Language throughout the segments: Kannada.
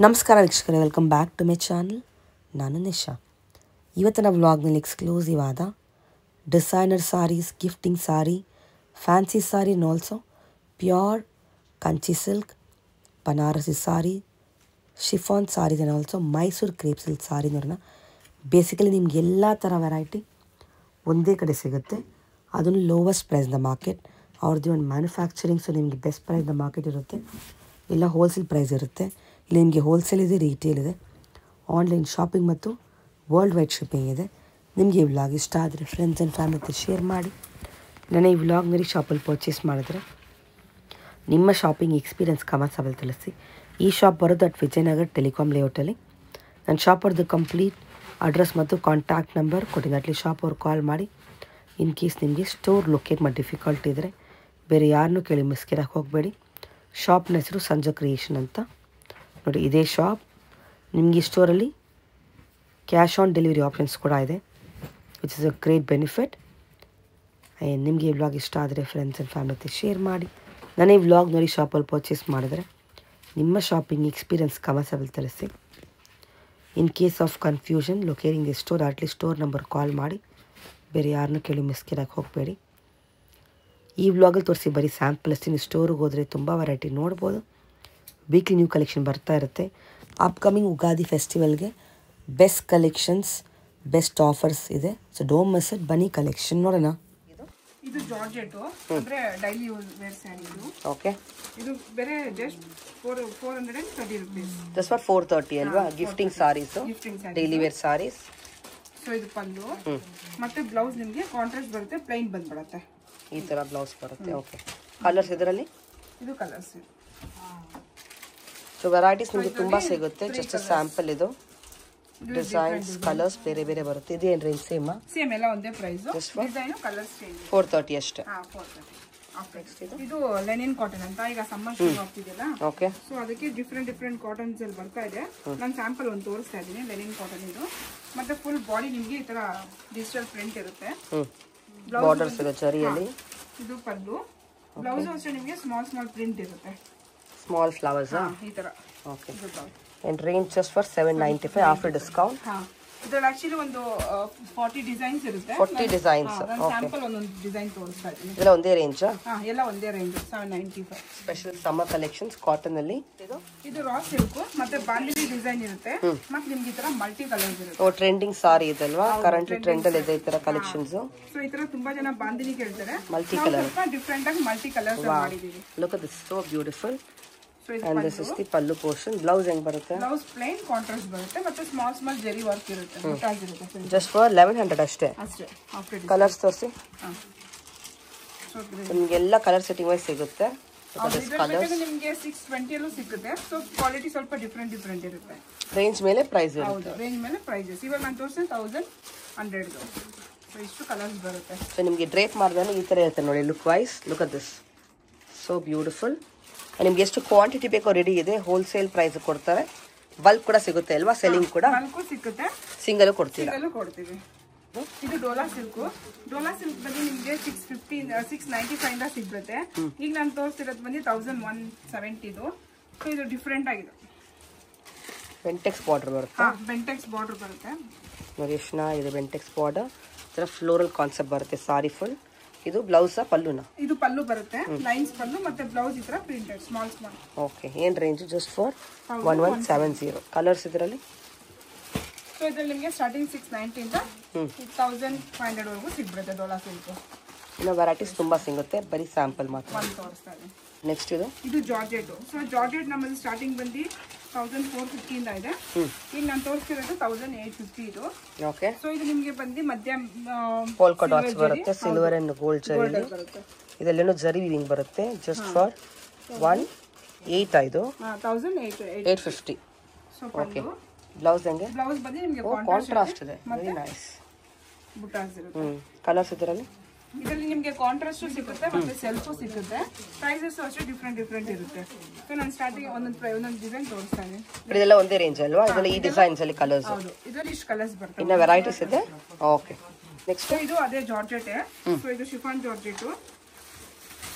ನಮಸ್ಕಾರ ವೀಕ್ಷಕರೇ, welcome back to my channel. ನಾನು ನಿಶಾ. ಇವತ್ತಿನ ವ್ಲಾಗ್ನಲ್ಲಿ ಎಕ್ಸ್ಕ್ಲೂಸಿವ್ ಆದ designer saris, gifting sari, fancy sari and also pure Kanchi silk, Banarasi sari, chiffon saris and also Mysore crepe silk sari ನೋಡೋಣ. ಬೇಸಿಕಲಿ ನಿಮ್ಗೆ ಎಲ್ಲ ಥರ ವೆರೈಟಿ ಒಂದೇ ಕಡೆ ಸಿಗುತ್ತೆ, ಅದನ್ನು ಲೋವೆಸ್ಟ್ ಪ್ರೈಸ್ ದ ಮಾರ್ಕೆಟ್. ಅವ್ರದ್ದು ಒಂದು ಮ್ಯಾನುಫ್ಯಾಕ್ಚರಿಂಗ್, ಸೊ ನಿಮಗೆ ಬೆಸ್ಟ್ ಪ್ರೈಸ್ ದ ಮಾರ್ಕೆಟ್ ಇರುತ್ತೆ, ಇಲ್ಲ ಹೋಲ್ಸೇಲ್ ಪ್ರೈಸ್ ಇರುತ್ತೆ. ಇಲ್ಲಿ ನಿಮಗೆ ಹೋಲ್ಸೇಲ್ ಇದೆ, ರಿಟೇಲ್ ಇದೆ, ಆನ್ಲೈನ್ ಶಾಪಿಂಗ್ ಮತ್ತು ವರ್ಲ್ಡ್ ವೈಡ್ ಶಿಪ್ಪಿಂಗ್ ಇದೆ. ನಿಮಗೆ ಈ ವ್ಲಾಗ್ ಇಷ್ಟ ಆದರೆ ಫ್ರೆಂಡ್ಸ್ ಆ್ಯಂಡ್ ಫ್ಯಾಮಿಲಿ ಜೊತೆ ಶೇರ್ ಮಾಡಿ. ನನ್ನ ಈ ವ್ಲಾಗ್ನಲ್ಲಿ ಶಾಪಲ್ಲಿ ಪರ್ಚೇಸ್ ಮಾಡಿದ್ರೆ ನಿಮ್ಮ ಶಾಪಿಂಗ್ ಎಕ್ಸ್ಪೀರಿಯನ್ಸ್ ಕಮೆಂಟ್ಸಲ್ಲಿ ತಿಳಿಸಿ. ಈ ಶಾಪ್ ಬರೋದು ಅಟ್ ವಿಜಯನಗರ ಟೆಲಿಕಾಮ್ ಲೇಔಟಲ್ಲಿ. ನನ್ನ ಶಾಪ್ ಅವ್ರದ್ದು ಕಂಪ್ಲೀಟ್ ಅಡ್ರೆಸ್ ಮತ್ತು ಕಾಂಟ್ಯಾಕ್ಟ್ ನಂಬರ್ ಕೊಟ್ಟಿದ್ದೀನಿ. ಅಟ್ಲಿ ಶಾಪ್ ಅವ್ರು ಕಾಲ್ ಮಾಡಿ. ಇನ್ ಕೇಸ್ ನಿಮಗೆ ಸ್ಟೋರ್ ಲೊಕೇಟ್ ಮಾಡಿ ಡಿಫಿಕಲ್ಟ್ ಇದ್ದರೆ ಬೇರೆ ಯಾರನ್ನೂ ಕೇಳಿ ಮಿಸ್ಕಿರಕ್ಕೆ ಹೋಗಬೇಡಿ. ಶಾಪ್ನ ಹೆಸರು ಸಂಜು ಕ್ರಿಯೇಷನ್ ಅಂತ ನೋಡಿ. ಇದೇ ಶಾಪ್. ನಿಮಗೆ ಈ ಸ್ಟೋರಲ್ಲಿ ಕ್ಯಾಶ್ ಆನ್ ಡೆಲಿವರಿ ಆಪ್ಷನ್ಸ್ ಕೂಡ ಇದೆ, which is a great benefit. ನಿಮಗೆ ಈ ವ್ಲಾಗ್ ಇಷ್ಟ ಆದರೆ ಫ್ರೆಂಡ್ಸ್ ಆ್ಯಂಡ್ ಫ್ಯಾಮಿಲಿ ಜೊತೆ ಶೇರ್ ಮಾಡಿ. ನಾನು ಈ ವ್ಲಾಗ್ ನೋಡಿ ಶಾಪಲ್ಲಿ ಪರ್ಚೇಸ್ ಮಾಡಿದ್ರೆ ನಿಮ್ಮ ಶಾಪಿಂಗ್ ಎಕ್ಸ್ಪೀರಿಯನ್ಸ್ ಕಮೆಂಟ್ಸಲ್ಲಿ ತಿಳಿಸಿ. In case of confusion locating the store, ಅಟ್ಲಿ ಸ್ಟೋರ್ ನಂಬರ್ ಕಾಲ್ ಮಾಡಿ. ಬೇರೆ ಯಾರನ್ನೂ ಕೇಳಿ ಮಿಸ್ಕಿರಕ್ಕೆ ಹೋಗಬೇಡಿ. ಈ ವ್ಲಾಗಲ್ಲಿ ತೋರಿಸಿ ಬರೀ ಸ್ಯಾಂಪಲ್ ಅಷ್ಟೇ. ನೀವು ಸ್ಟೋರಿಗೆ ಹೋದರೆ ತುಂಬ ವೆರೈಟಿ ನೋಡ್ಬೋದು. ವೀಕ್ಲಿ ನ್ಯೂ ಕಲೆಕ್ಷನ್ ಬರ್ತಾ ಇರುತ್ತೆ. ಅಪ್ಕಮಿಂಗ್ ಉಗಾದಿ ಫೆಸ್ಟಿವಲ್ಗೆ ಬೆಸ್ಟ್ ಕಲೆಕ್ಷನ್ಸ್, ಬೆಸ್ಟ್ ಆಫರ್ಸ್ ಇದೆ. So don't miss it. ಬನ್ನಿ ಕಲೆಕ್ಷನ್ ನೋಡೋಣ. ಇದು ಜಾರ್ಜೆಟ್ ಅಂದ್ರೆ daily use wear sari. Okay, ಇದು ಬೇರೆ ಜಸ್ಟ್ 430 ರೂಪೀಸ್. ಜಸ್ಟ್ ಫಾರ್ 430 ಅಲ್ವಾ? Gifting saris, daily wear saris. So ಇದು ಪಲ್ಲು ಮತ್ತೆ ಬ್ಲೌಸ್ ನಿಮಗೆ ಕಾಂಟ್ರಾಸ್ಟ್ ಬರುತ್ತೆ, ಪ್ಲೈನ್ ಬಂದ್ಬಿಡುತ್ತೆ. ಈ ತರ ಬ್ಲೌಸ್ ಬರುತ್ತೆ. ಓಕೆ, ಕಲರ್ಸ್ ಇದರಲ್ಲಿ? ಇದು ಕಲರ್ಸ್. ಸೊ ವೆರೈಟೀಸ್ ನಿಮಗೆ ತುಂಬಾ ಸಿಗುತ್ತೆ. ಜಸ್ಟ್ ಸ್ಯಾಂಪಲ್ ಇದು. ಡಿಸೈನ್ಸ್, ಕಲರ್ಸ್ ಬೇರೆ ಬೇರೆ ಬರುತ್ತೆ. ಇದೇನು ರೇಂಜ್? ಸೇಮ್ ಎಲ್ಲ ಒಂದೇ ಪ್ರೈಸ್. Design colours change. 430 ಅಷ್ಟೇ. 430. ಇದು ಲೆನಿನ್ ಕಾಟನ್ ಅಂತ ಈಗ ಸಮ್ಮರ್ ಶುರು ಆಗ್ತಿದೆಯಲ್ಲ. ಓಕೆ, ಸೊ ಅದಕ್ಕೆ ಡಿಫ್ರೆಂಟ್ ಕಾಟನ್ಸ್ ಅಲ್ಲಿ ಬರ್ತಾ ಇದೆ. ನಾನು ಸ್ಯಾಂಪಲ್ ಒಂದು ತೋರಿಸ್ತಾ ಇದ್ದೀನಿ. ಲೆನಿನ್ ಕಾಟನ್ ಇದು. ಮತ್ತೆ ಫುಲ್ ಬಾಡಿ ನಿಮಗೆ ಈ ತರ ಡಿಜಿಟಲ್ ಪ್ರಿಂಟ್ ಇರುತ್ತೆ. ಬಾರ್ಡರ್ಸ್ ಇದೆ ಜರಿಯಲ್ಲಿ. ಇದು ಪಲ್ಲು. ಬ್ಲೌಸ್ ಅಷ್ಟೇ ನಿಮಗೆ ಸ್ಮಾಲ್ ಪ್ರಿಂಟ್ ಇರುತ್ತೆ. ಸ್ಮಾಲ್ ಫ್ಲವರ್ಸ್ ಈ ತರ. Okay, and range just for 795 after discount. ಇದರಲ್ಲಿ ಆಕ್ಚುಲಿ ಒಂದು 40 ಡಿಸೈನ್ಸ್ ಇರುತ್ತೆ. 40 ಡಿಸೈನ್ಸ್. ನಾನು ಸ್ಯಾಂಪಲ್ ಒಂದೊಂದು ಡಿಸೈನ್ ತೋರಿಸ್ತಾ ಇದ್ದೀನಿ. ಇದೆಲ್ಲ ಒಂದೇ ರೇಂಜ್? ಎಲ್ಲ ಒಂದೇ range. 795. Special summer collections cotton ಅಲ್ಲಿ. ಇದು ರಾ ಸಿಲ್ಕ್ ಮತ್ತೆ ಬಾಂದಿನಿ ಡಿಸೈನ್ ಇರುತ್ತೆ. ಮತ್ತೆ ನಿಮ್ಗೆ ಈ ತರ ಮಲ್ಟಿ ಕಲರ್ಸ್ ಇರುತ್ತೆ. ಓ, ಟ್ರೆಂಡಿಂಗ್ ಸಾರಿ ಇದಲ್ವಾ? ಕರೆಂಟ್ಲಿ ಟ್ರೆಂಡ್ ಅಲ್ಲಿ ಇದೆ ಈ ತರ ಕಲೆಕ್ಷನ್ಸ್. ಸೊ ಈ ತರ ತುಂಬಾ ಜನ ಬಾಂದಿನಿ ಕೇಳ್ತಾರೆ. ಮಲ್ಟಿ ಕಲರ್, ಡಿಫರೆಂಟ್ ಆಗಿ ಮಲ್ಟಿ ಕಲರ್ಸ್ ಮಾಡಿದೀವಿ. Look at this, so beautiful. And this is the pallu portion. Blouse ಹೆಂಗ್ ಬರುತ್ತೆ? ಬ್ಲೌಸ್ ಪ್ಲೇನ್ ಕಾಂಟ್ರಾಸ್ಟ್ ಬರುತ್ತೆ ಮತ್ತೆ ಸ್ಮಾಲ್ ಜರಿ ವರ್ಕ್ ಇರುತ್ತೆ. ಜಸ್ಟ್ ಫಾರ್ 1100 ಅಷ್ಟೇ. ಕಲರ್ಸ್ ತೋರಿಸಿ. ನಿಮ್ಗೆ ಎಲ್ಲ ಕಲರ್ ಸೆಟ್ಟಿಂಗ್ ವೈಸ್ ಸಿಗುತ್ತೆ. ನಿಮಗೆ 620 ಅಲ್ಲೂ ಸಿಗುತ್ತೆ. ಸೊ ಕ್ವಾಲಿಟಿ ಸ್ವಲ್ಪ ಡಿಫರೆಂಟ್ ಇರುತ್ತೆ. ರೇಂಜ್ ಮೇಲೆ ಪ್ರೈಸ್ ಇರುತ್ತೆ. ಹೌದು, ರೇಂಜ್ ಮೇಲೆ ಪ್ರೈಸಸ್. ಇವಾಗ ನಾನು ತೋರಿಸಿದ 1100. ಸೊ ಇಷ್ಟು ಕಲರ್ಸ್ ಬರುತ್ತೆ. ಸೊ ನಿಮಗೆ ಡ್ರೇಪ್ ಮಾಡಿದ್ರೆ ಈ ತರ ಇರುತ್ತೆ ನೋಡಿ. Look wise, look at this, so beautiful. ನಿಮ್ಗೆ ಎಷ್ಟು ಕ್ವಾಂಟಿಟಿ ಬೇಕೋ ರೆಡಿ ಇದೆ. ಹೋಲ್ಸೇಲ್ ಪ್ರೈಸ್ ಕೊಡ್ತಾರೆ. ಬಲ್ಕ್ ಕೂಡ ಸಿಗುತ್ತೆ ಅಲ್ವಾ? ಸೆಲ್ಲಿಂಗ್ ಕೂಡ ಸಿಗುತ್ತೆ. ಸಿಂಗಲ್ ಕೊಡ್ತೀವಿ. ಇದು ಡೋಲಾ ಸಿಲ್ಕ್ ಬಂದು ನಿಮ್ಗೆ 695 ಇಂದ ಸಿಗುತ್ತೆ. ಈಗ ನಾನು ತೋರಿಸ್ತಿರೋದು ಬಂದು 1170. ಸೊ ಇದು ಡಿಫ್ರೆಂಟ್ ಆಗಿದೆ. ಬೆಂಟೆಕ್ಸ್ ಬಾರ್ಡರ್ ಬರುತ್ತೆ. ಬೆಂಟೆಕ್ಸ್ ಬಾರ್ಡರ್ ಬರುತ್ತೆ ನೋಡಿ, ಎಷ್ಟು ಚೆನ್ನಾಗಿದೆ. ಬೆಂಟೆಕ್ಸ್ ಬಾರ್ಡರ್ ತರ ಫ್ಲೋರಲ್ ಕಾನ್ಸೆಪ್ಟ್ ಬರುತ್ತೆ. ಸಾರಿ ಫುಲ್. ಇದು ಬ್ಲೌಸ್ ಪಲ್ಲುನ? ಇದು ಪಲ್ಲು ಬರುತ್ತೆ. ಲೈನ್ಸ್ ಪಲ್ಲು ಮತ್ತೆ ಬ್ಲೌಸ್ ಈ ತರ ಪ್ರಿಂಟೆಡ್ ಸ್ಮಾಲ್. ಓಕೆ, ಏನ್ ರೇಂಜ್? Just for 1170. ಕಲರ್ಸ್ ಇದರಲ್ಲಿ? ಸೊ ಇದರಲ್ಲಿ ನಿಮಗೆ ಸ್ಟಾರ್ಟಿಂಗ್ 690 ಇಂದ 1500 ವರೆಗೂ ಸಿಗ್ಬಿಡುತ್ತೆ ಡೋಲಾ ಸಿಲ್ಕ್. ಇನ್ನು ವೆರೈಟೀಸ್ ತುಂಬಾ ಸಿಗುತ್ತೆ, ಬರೀ ಸ್ಯಾಂಪಲ್ ಮಾತ್ರ. ಒಂದು ತೋರಿಸ್ತಾ ಇದೆ. ನೆಕ್ಸ್ಟ್ ಇದು ಜಾರ್ಜೆಟ್. ಸೊ ಜಾರ್ಜೆಟ್ ನಮ್ಮಲ್ಲಿ ಸ್ಟಾರ್ಟಿಂಗ್ ಬಂದು 1450 ಇಂದ ಇದೆ. ಈಗ ನಾನು ತೋರಿಸ್ತಿರೋದು 1850 ಇದು. ಓಕೆ, ಸೊ ಇದು ನಿಮಗೆ ಬಂದು ಮಧ್ಯ ಪೋಲ್ಕಾ ಡಾಟ್ಸ್ ಬರುತ್ತೆ, ಸಿಲ್ವರ್ ಅಂಡ್ ಗೋಲ್ಡ್ ಜರಿ. ಇದಲ್ಲೇನೋ ಜರಿ ವಿವಿಂಗ್ ಬರುತ್ತೆ. ಜಸ್ಟ್ ಫಾರ್ 18 ಇದು 1850. ಓಕೆ, ಬ್ಲೌಸ್ ಹೆಂಗೆ? ಬ್ಲೌಸ್ ಬಂದು ನಿಮಗೆ ಕಾಂಟ್ರಾಸ್ಟ್ ಇದೆ. Very nice. ಬುಟಾಸ್ ಇರುತ್ತೆ. ಕಲರ್ಸ್ ಇದರಲ್ಲಿ ನಿಮಗೆ ಕಾಂಟ್ರಾಸ್ಟ್ ಸಿಗುತ್ತೆ ಮತ್ತೆ ಸೆಲ್ಫು ಸಿಗುತ್ತೆ. ಪ್ರೈಸಸ್ ಅಷ್ಟೇ ಡಿಫ್ರೆಂಟ್ ಇರುತ್ತೆ. ಸೊ ನಾನು ಸ್ಟಾರ್ಟಿಂಗ್ ಒಂದೊಂದು ಡಿಸೈನ್ ತೋರಿಸ್ತಾ ಇದ್ದೀನಿ. ಇದೆಲ್ಲ ಒಂದೇ ರೇಂಜ್ ಅಲ್ವಾ? ಇದೆಲ್ಲ ಈ ಡಿಸೈನ್ಸ್ ಅಲ್ಲಿ ಕಲರ್ಸ್? ಹೌದು, ಇದರಲ್ಲಿ ಇಷ್ಟು ಕಲರ್ಸ್ ಬರ್ತವೆ. ಇನ್ನ ವೆರೈಟೀಸ್ ಇದೆ. ಓಕೆ, ನೆಕ್ಸ್ಟ್ ಇದು ಅದೇ ಜಾರ್ಜೆಟ್. ಸೊ ಇದು ಶಿಫಾನ್ ಜಾರ್ಜೆಟ್.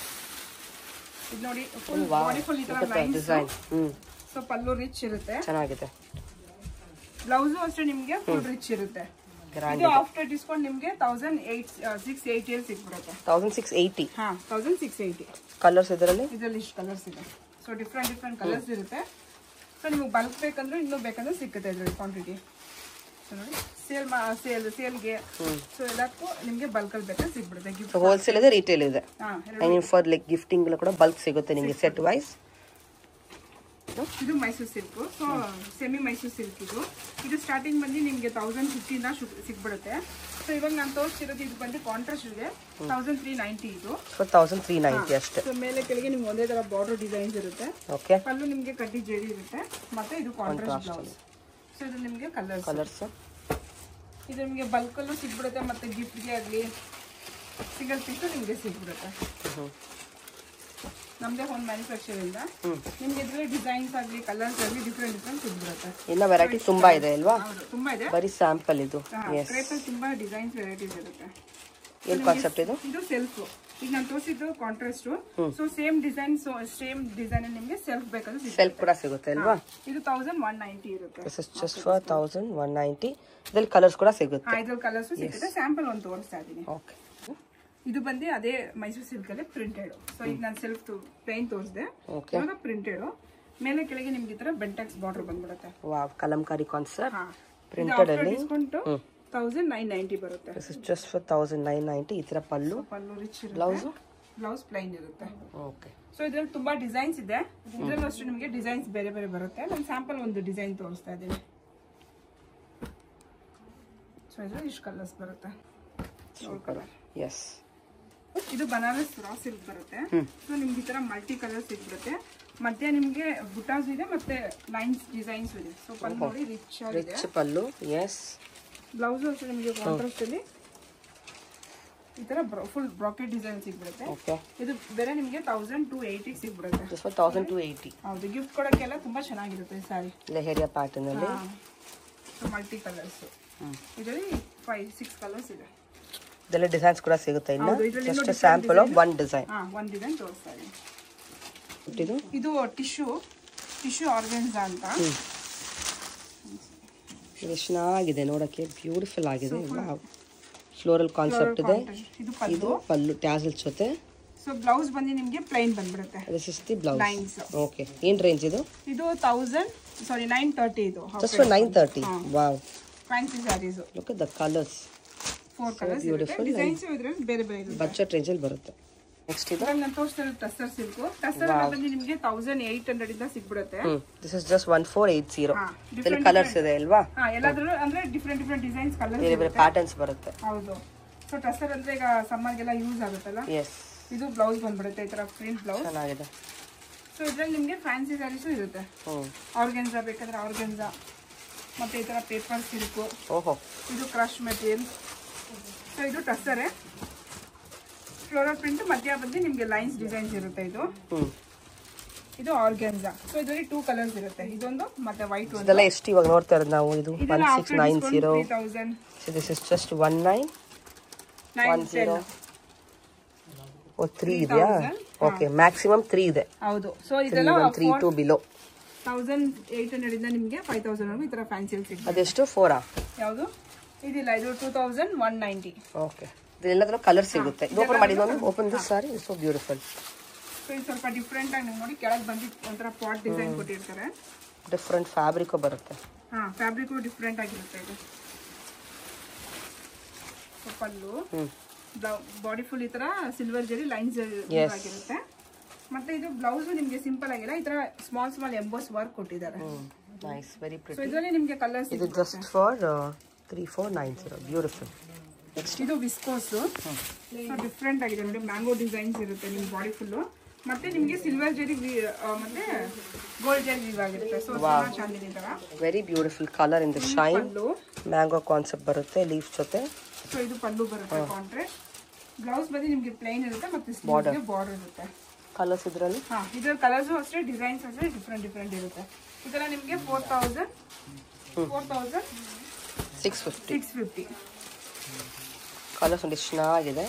ಇದು ನೋಡಿ, ಫುಲ್ ಬಾಡಿ ಫುಲ್ ಈ ತರ ಲೈನ್ಸ್. ಡಿಸೈನ್. ಸೊ ಪಲ್ಲು ರಿಚ್ ಇರುತ್ತೆ, ಚೆನ್ನಾಗಿದೆ. ಬ್ಲೌಸ್ ಅಷ್ಟೇ ನಿಮ್ಗೆ ಫುಲ್ ರಿಚ್ ಇರುತ್ತೆ. ಇದು ಆಫ್ಟರ್ ಡಿಸ್ಕೌಂಟ್ ನಿಮ್ಗೆ 1680 ಸಿಕ್ಬಿಡುತ್ತೆ. 1680. ಹಾ 1680. ಕಲರ್ಸ್ ಇದರಲ್ಲಿ ಇಷ್ಟು ಕಲರ್ಸ್ ಇದೆ. ಸೊ ಡಿಫ್ರೆಂಟ್ ಕಲರ್ಸ್ ಇರುತ್ತೆ. ಸೊ ನಿಮಗೆ ಬಲ್ಕ್ ಬೇಕಂದ್ರೆ ಇನ್ನೂ ಬೇಕಂದ್ರೆ ಸಿಕ್ಕುತ್ತೆ ಇದರಲ್ಲಿ ಕ್ವಾಂಟಿಟಿ. ನೋಡಿ ಸೇಲ್ಗೆ ಸೊ ಎಲ್ಲಕ್ಕೂ ನಿಮಗೆ ಬಲ್ಕಲ್ಲಿ ಬೇಕಾದ್ರೆ ಸಿಗ್ಬಿಡುತ್ತೆ. ಗಿಫ್ಟ್ ಹೋಲ್ಸೇಲ್ ಇದೆ, ರಿಟೇಲ್ ಇದೆ. ಫಾರ್ ಲೈಕ್ ಗಿಫ್ಟಿಂಗ್ ಕೂಡ ಬಲ್ಕ್ ಸಿಗುತ್ತೆ ನಿಮಗೆ ಸೆಟ್ ವೈಸ್. ಇದು Mysuru silk. So semi Mysuru silk ಇದು ಸ್ಟಾರ್ಟಿಂಗ್ ಬಂದು ನಿಮಗೆ 1050 ಸಿಗ್ಬಿಡುತ್ತೆ. ಸೊ ಇವಾಗ ನಾನು ತೋರಿಸ್ತಿರೋದು ಇದು ಬಂದು ಕಾಂಟ್ರಾಸ್ಟ್ ಇದೆ 1390. ಇದು 1390 ಅಷ್ಟೇ. ಸೊ ಮೇಲೆ ಕೆಳಗೆ ನಿಮ್ಗೆ ಒಂದೇ ತರ ಬಾರ್ಡರ್ ಡಿಸೈನ್ಸ್ ಇರುತ್ತೆ. ಓಕೆ, ಪಲ್ಲು ನಿಮಗೆ ಕಡ್ಡಿ ಜರಿ ಇರುತ್ತೆ, ಮತ್ತೆ ಇದು ಕಾಂಟ್ರಾಸ್ಟ್ ಬ್ಲೌಸ್. ಸೊ ಇದು ನಿಮಗೆ ಕಲರ್ಸ್. ಇದು ನಿಮಗೆ ಬಲ್ಕಲ್ಲೂ ಸಿಗ್ಬಿಡುತ್ತೆ, ಮತ್ತೆ ಗಿಫ್ಟ್ಗೆ ಆಗಲಿ ಸಿಂಗಲ್ ಪೀಸು ನಿಮಗೆ ಸಿಗ್ಬಿಡುತ್ತೆ. ನಮ್ದೇ ಹೋಮ್ ಮ್ಯಾನುಫ್ಯಾಕ್ಚರ್ ಇಂದ ನಿಮ್ಗೆ ಇದ್ರಲ್ಲಿ ಡಿಸೈನ್ಸ್ ಆಗಲಿ ಕಲರ್ಸ್ ಆಗಲಿ ಡಿಫ್ರೆಂಟ್ ಸಿಗ್ಬಿಡುತ್ತೆ. ಇನ್ನ ವೆರೈಟಿ ತುಂಬಾ ಇದೆ ಅಲ್ವಾ? ತುಂಬಾ ಇದೆ. ಬರೀ ಸ್ಯಾಂಪಲ್ ಇದು. ಕ್ರೇಪಲ್ಲಿ ತುಂಬಾ ಡಿಸೈನ್ಸ್ ವೆರೈಟೀಸ್ ಇರುತ್ತೆ. ಏನ್ ಕಾನ್ಸೆಪ್ಟ್ ಇದು? ಇದು ಸೆಲ್ಫ್. ಈಗ ನಾನು ತೋರಿಸಿದ್ದು ಕಾಂಟ್ರಾಸ್ಟ್. ಸೊ ಸೇಮ್ ಡಿಸೈನ್ ನಿಮಗೆ ಸೆಲ್ಫ್ ಬೇಕಾದ್ರೆ ಸೆಲ್ಫ್ ಕೂಡ ಸಿಗುತ್ತೆ ಅಲ್ವಾ? ಇದು 1190 ಇರುತ್ತೆ. This is just for 1190. ಇದರಲ್ಲಿ ಕಲರ್ಸ್ ಕೂಡ ಸಿಗುತ್ತೆ. ಇದ್ರಲ್ಲಿ ಕಲರ್ಸ್ ಸಿಗುತ್ತೆ. ಸ್ಯಾಂಪಲ್ ಒಂದು ತೋರಿಸ್ತಾ ಇದೀನಿ. ಓಕೆ, ಇದು ಬಂದು ಅದೇ ಮೈಸೂರು ಸಿಲ್ಕ್ ಅಲ್ಲಿ ಪ್ರಿಂಟೆಡ್. ಸೊ ಈಗ ನಾನು ಸೆಲ್ಫ್ ಪ್ಲೇನ್ ತೋರಿಸಿದೆ, ಇವಾಗ ಪ್ರಿಂಟೆಡ್. ಮೇಲೆ ಕೆಳಗೆ ನಿಮ್ಗೆ ಈ ತರ ಬೆಂಟೆಕ್ಸ್ ಬಾರ್ಡರ್ ಬಂದ್ಬಿಡುತ್ತೆ. Wow, Kalamkari concept. ಪ್ರಿಂಟೆಡ್ ಅಲ್ಲಿ ಡಿಸ್ಕೌಂಟ್ 1990 ಬರುತ್ತೆ. This is just for 1990. ಈ ತರ ಪಲ್ಲು ರಿಚ್ ಇರುತ್ತೆ. ಬ್ಲೌಸ್ ಪ್ಲೈನ್ ಇರುತ್ತೆ. ಓಕೆ. ಸೊ ಇದ್ರಲ್ಲಿ ತುಂಬಾ ಡಿಸೈನ್ಸ್ ಇದೆ. ಇದ್ರಲ್ಲೂ ಅಷ್ಟೇ ನಿಮಗೆ ಡಿಸೈನ್ಸ್ ಬೇರೆ ಬೇರೆ ಬರುತ್ತೆ. ನಾನು ಸ್ಯಾಂಪಲ್ ಒಂದು ಡಿಸೈನ್ ತೋರಿಸ್ತಾ ಇದ್ದೀನಿ. ಸೊ ಇದ್ರಲ್ಲಿ ಇಷ್ಟು ಕಲರ್ಸ್ ಬರುತ್ತೆ. ಎಸ್, ಇದು ಬನಾರಸ್ ರಾ ಸಿಲ್ಕ್ ಬರುತ್ತೆ. ಸೊ ನಿಮ್ಗೆ ಈ ತರ ಮಲ್ಟಿ ಕಲರ್ ಸಿಗ್ಬಿಡುತ್ತೆ. ಮತ್ತೆ ನಿಮ್ಗೆ ಬುಟಾಸ್ ಇದೆ, ಮತ್ತೆ ಲೈನ್ಸ್ ಡಿಸೈನ್ಸ್ ಇದೆ. ಸೊ ಪಲ್ಲು ನೋಡಿ ರಿಚ್ ಆಗಿದೆ, ರಿಚ್ ಪಲ್ಲು. ಎಸ್, ಬ್ಲೌಸ್ ಅಷ್ಟೇ ನಿಮಗೆ ಕಾಂಟ್ರಾಸ್ಟ್ ಅಲ್ಲಿ ಈ ತರ ಫುಲ್ ಬ್ರಾಕೆಟ್ ಡಿಸೈನ್ ಸಿಗ್ಬಿಡುತ್ತೆ. ಓಕೆ, ಇದು ಬೇರೆ ನಿಮಗೆ 1280 ಸಿಗ್ಬಿಡುತ್ತೆ. Just for 1280. ಹೌದು, ಗಿಫ್ಟ್ ಕೊಡೋಕ್ಕೆಲ್ಲ ತುಂಬಾ ಚೆನ್ನಾಗಿರುತ್ತೆ ಈ ಸಾರಿ. ಲೆಹರಿಯಾ ಪ್ಯಾಟರ್ನ್ ಅಲ್ಲಿ ಮಲ್ಟಿ ಕಲರ್ಸ್. ಇದರಲ್ಲಿ 5-6 ಕಲರ್ಸ್ ಇದೆ. ಇದೆಲ್ಲ ಡಿಸೈನ್ಸ್ ಕೂಡ ಸಿಗುತ್ತೆ. ಇನ್ನು just sample of one design. One design ತೋರಿಸ್ತಾ ಇದ್ದೀನಿ. ಇದು ಟಿಶ್ಯೂ ಆರ್ಗನ್ಸಾ ಅಂತ. ಇದು ಚೆನ್ನಾಗಿದೆ ನೋಡಕ್ಕೆ, ಬ್ಯೂಟಿಫುಲ್ ಆಗಿದೆ. ಫ್ಲೋರಲ್ ಕಾನ್ಸೆಪ್ಟ್ ಇದೆ. ಇದು ಪಲ್ಲು ಟ್ಯಾಸಲ್ ಜೊತೆ. ಸೊ ಬ್ಲೌಸ್ ಬಂದು ನಿಮಗೆ ಪ್ಲೈನ್ ಬಂದ್ಬಿಡುತ್ತೆ. This is the blouse. Okay, ಏನು ರೇಂಜ್ ಇದು? ಇದು 930. ಇದು just for 930. Wow, fancy sarees. Look at the colours. 4 colours ಇರುತ್ತೆ. ಡಿಸೈನ್ಸ್ ಇದ್ರಲ್ಲಿ ಬೇರೆ ಬೇರೆ ಇರುತ್ತೆ. ಬಜೆಟ್ ರೇಂಜ್ ಅಲ್ಲಿ ಬರುತ್ತೆ. ನೆಕ್ಸ್ಟ್ ಇದು ನಾನು ತೋರಿಸ್ತಾ ಟಸ್ಸರ್ ಸಿಲ್ಕ್. ಟಸ್ಸರ್ ಬಂದು ನಿಮಗೆ 1800 ಇಂದ ಸಿಗ್ಬಿಡುತ್ತೆ. This is just 1480. ಇದರಲ್ಲಿ ಕಲರ್ಸ್ ಇದೆ ಅಲ್ವಾ? ಎಲ್ಲಾದ್ರೂ ಅಂದ್ರೆ ಡಿಫರೆಂಟ್ ಡಿಸೈನ್ಸ್ ಕಲರ್ಸ್ ಬೇರೆ ಬೇರೆ ಪ್ಯಾಟರ್ನ್ಸ್ ಬರುತ್ತೆ. ಹೌದು. ಸೊ ಟಸ್ಸರ್ ಅಂದ್ರೆ ಈಗ ಸಮ್ಮರ್ ಗೆಲ್ಲ ಯೂಸ್ ಆಗುತ್ತಲ್ಲ. ಎಸ್, ಇದು ಬ್ಲೌಸ್ ಬಂದ್ಬಿಡುತ್ತೆ ಈ ತರ ಪ್ರಿಂಟ್ ಬ್ಲೌಸ್. ಚೆನ್ನಾಗಿದೆ. ಸೊ ಇದ್ರಲ್ಲಿ ನಿಮಗೆ ಫ್ಯಾನ್ಸಿ ಸ್ಯಾರೀಸು ಇರುತ್ತೆ. ಆರ್ಗೆನ್ಸಾ ಬೇಕಾದ್ರೆ ಆರ್ಗೆನ್ಸಾ, ಮತ್ತೆ ಈ ತರ ಪೇಪರ್ ಸಿಲ್ಕ್. ಓಹೋ, ಇದು ಕ್ರಶ್ ಮೆಟೀರಿಯಲ್. ಸೊ ಇದು ಟಸ್ಸರೇ ಫ್ಲೋರಲ್ ಪ್ರಿಂಟ್. ಮಧ್ಯ ಬಂದು ನಿಮಗೆ ಲೈನ್ಸ್ ಡಿಸೈನ್ಸ್ ಇರುತ್ತೆ. ಇದು ಆರ್ಗೆನ್ಸಾ. ಸೊ ಇದರಲ್ಲಿ 2 ಕಲರ್ಸ್ ಇರುತ್ತೆ. ಇದೊಂದು ಮತ್ತೆ ವೈಟ್ ಒಂದು. ಇದೆಲ್ಲ ಎಷ್ಟು ಇವಾಗ ನೋಡ್ತಾ ಇರೋದು ನಾವು? ಇದು 1690. 3000. So this is just 1910. ಓ, 3 ಇದೆಯಾ? ಓಕೆ, ಮ್ಯಾಕ್ಸಿಮಮ್ 3 ಇದೆ. ಹೌದು. ಸೊ ಇದೆಲ್ಲ 3 to below 1800 ಇಂದ ನಿಮಗೆ 5000 ವರೆಗೂ ಈ ತರ ಫ್ಯಾನ್ಸಿ ಸಿಗುತ್ತೆ. ಅದೆಷ್ಟು? 4 ಯಾವುದು? ಇದಿಲ್ಲ, ಇದು 2190. ಓಕೆ, ಇದೆಲ್ಲದರ ಕಲರ್ ಸಿಗುತ್ತೆ. ಓಪನ್ ಮಾಡಿ ಇದೊಂದು. Open this sorry, so beautiful. So ಇದು ಸ್ವಲ್ಪ ಡಿಫ್ರೆಂಟ್ ಆಗಿ ನೋಡಿ ಕೆಳಗೆ ಬಂದು ಒಂಥರ ಪಾಟ್ ಡಿಸೈನ್ ಕೊಟ್ಟಿರ್ತಾರೆ. ಡಿಫ್ರೆಂಟ್ ಫ್ಯಾಬ್ರಿಕ್ ಬರುತ್ತೆ. ಫ್ಯಾಬ್ರಿಕ್ ಡಿಫ್ರೆಂಟ್ ಆಗಿರುತ್ತೆ. ಇದು ಪಲ್ಲು ಬಾಡಿ ಫುಲ್ ಈ ತರ ಸಿಲ್ವರ್ ಜರಿ ಲೈನ್ಸ್ ಆಗಿರುತ್ತೆ. ಮತ್ತೆ ಇದು ಬ್ಲೌಸ್ ನಿಮಗೆ ಸಿಂಪಲ್ ಆಗಿಲ್ಲ, ಈ ತರ ಸ್ಮಾಲ್ ಎಂಬೋಸ್ ವರ್ಕ್ ಕೊಟ್ಟಿದ್ದಾರೆ. Nice, very pretty. ಸೊ ಇದರಲ್ಲಿ ನಿಮಗೆ ಕಲರ್ಸ್. ಇದು ಜಸ್ಟ್ ಫಾರ್ 3490. ಬ್ಯೂಟಿಫುಲ್. ನೆಕ್ಸ್ಟ್ ಇದು ವಿಸ್ಕೋಸ್. ಡಿಫ್ರೆಂಟ್ ಆಗಿದೆ ನೋಡಿ, ಮ್ಯಾಂಗೋ ಡಿಸೈನ್ಸ್ ಇರುತ್ತೆ ನಿಮ್ಮ ಬಾಡಿ ಫುಲ್. ಮತ್ತೆ ನಿಮಗೆ ಸಿಲ್ವರ್ ಜರಿ ಮತ್ತೆ ಗೋಲ್ಡ್ ಜರಿ ವೀವ್ ಆಗಿರುತ್ತೆ. ಸೊ ಚೆನ್ನಾಗಿದೆ ಈ ತರ. Very beautiful colour in the shine. Mango concept ಬರುತ್ತೆ ಲೀಫ್ ಜೊತೆ. ಸೊ ಇದು ಪಲ್ಲು ಬರುತ್ತೆ ಕಾಂಟ್ರಾಸ್ಟ್. ಬ್ಲೌಸ್ ಬಂದು ನಿಮಗೆ ಪ್ಲೇನ್ ಇರುತ್ತೆ, ಮತ್ತೆ ಸ್ಲೀವ್ಗೆ ಬಾರ್ಡರ್ ಇರುತ್ತೆ. ಕಲರ್ಸ್ ಇದರಲ್ಲಿ ಇದರ ಕಲರ್ಸ್ ಅಷ್ಟೇ, ಡಿಸೈನ್ಸ್ ಅಷ್ಟೇ ಡಿಫ್ರೆಂಟ್ ಇರುತ್ತೆ. ಇದೆಲ್ಲ ನಿಮಗೆ 4650. ಕಲರ್ಸ್ ಒಂದು ಚೆನ್ನಾಗಿದೆ.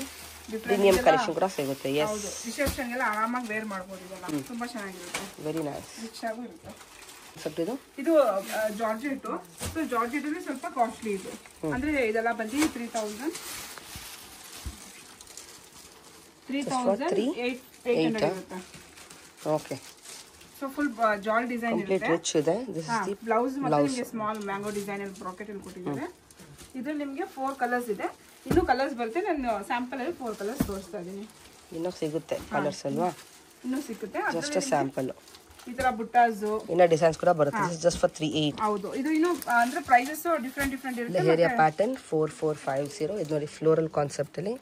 ಪ್ರೀಮಿಯಂ ಕಲೆಕ್ಷನ್ ಕೂಡ ಸಿಗುತ್ತೆ. ಎಸ್, ರಿಸೆಪ್ಷನ್ ಎಲ್ಲ ಆರಾಮಾಗಿ ವೇರ್ ಮಾಡಬಹುದು. ಇದೆಲ್ಲ ತುಂಬಾ ಚೆನ್ನಾಗಿರುತ್ತೆ. Very nice. ರಿಚ್ ಆಗೂ ಇರುತ್ತೆ. ಇದು ಜಾರ್ಜೆಟ್. ಸೊ ಜಾರ್ಜೆಟ್ ಅಲ್ಲಿ ಸ್ವಲ್ಪ ಕಾಸ್ಟ್ಲಿ ಇದು. ಅಂದ್ರೆ ಇದೆಲ್ಲ ಬಂದು 3,800 ಇರುತ್ತೆ. ಓಕೆ. ಸೊ ಫುಲ್ ಜಾಲ್ ಡಿಸೈನ್ ಇರುತ್ತೆ. ರಿಚ್ ಇದೆ. ದಿಸ್ ಇಸ್ ದಿ ಬ್ಲೌಸ್ ಮತ್ತೆ ನಿಮಗೆ ಸ್ಮಾಲ್ ಮ್ಯಾಂಗೋ ಡಿಸೈನ್ ಅಲ್ಲಿ ಬ್ರಾಕೆಟ್ ಅಲ್ಲಿ ಕೊಟ್ಟಿದ್ದಾರೆ. ಇದ್ರಲ್ಲಿ ನಿಮಗೆ 4 ಕಲರ್ಸ್ ಇದೆ. ಇನ್ನೂ ಕಲರ್ಸ್ ಬರುತ್ತೆ. ನಾನು ಸ್ಯಾಂಪಲ್ ಅಲ್ಲಿ 4 ಕಲರ್ಸ್ ತೋರಿಸ್ತಾ ಇದ್ದೀನಿ. ಇನ್ನೂ ಸಿಗುತ್ತೆ ಕಲರ್ಸ್ ಅಲ್ವಾ? ಇನ್ನೂ ಸಿಗುತ್ತೆ. Just sample. ಈ ತರ ಬುಟ್ಟಾಸ್ ಇನ್ನ ಡಿಸೈನ್ಸ್ ಕೂಡ ಬರುತ್ತೆ. This is just for 3,800. ಹೌದು. ಇದು ಇನ್ನು ಅಂದ್ರೆ ಪ್ರೈಸಸ್ ಡಿಫರೆಂಟ್ ಇರುತ್ತೆ. ಲಹೇರಿಯಾ ಪ್ಯಾಟರ್ನ್ 4450. ಇದು ನೋಡಿ ಫ್ಲೋರಲ್ ಕಾನ್ಸೆಪ್ಟ್ ಅಲ್ಲಿ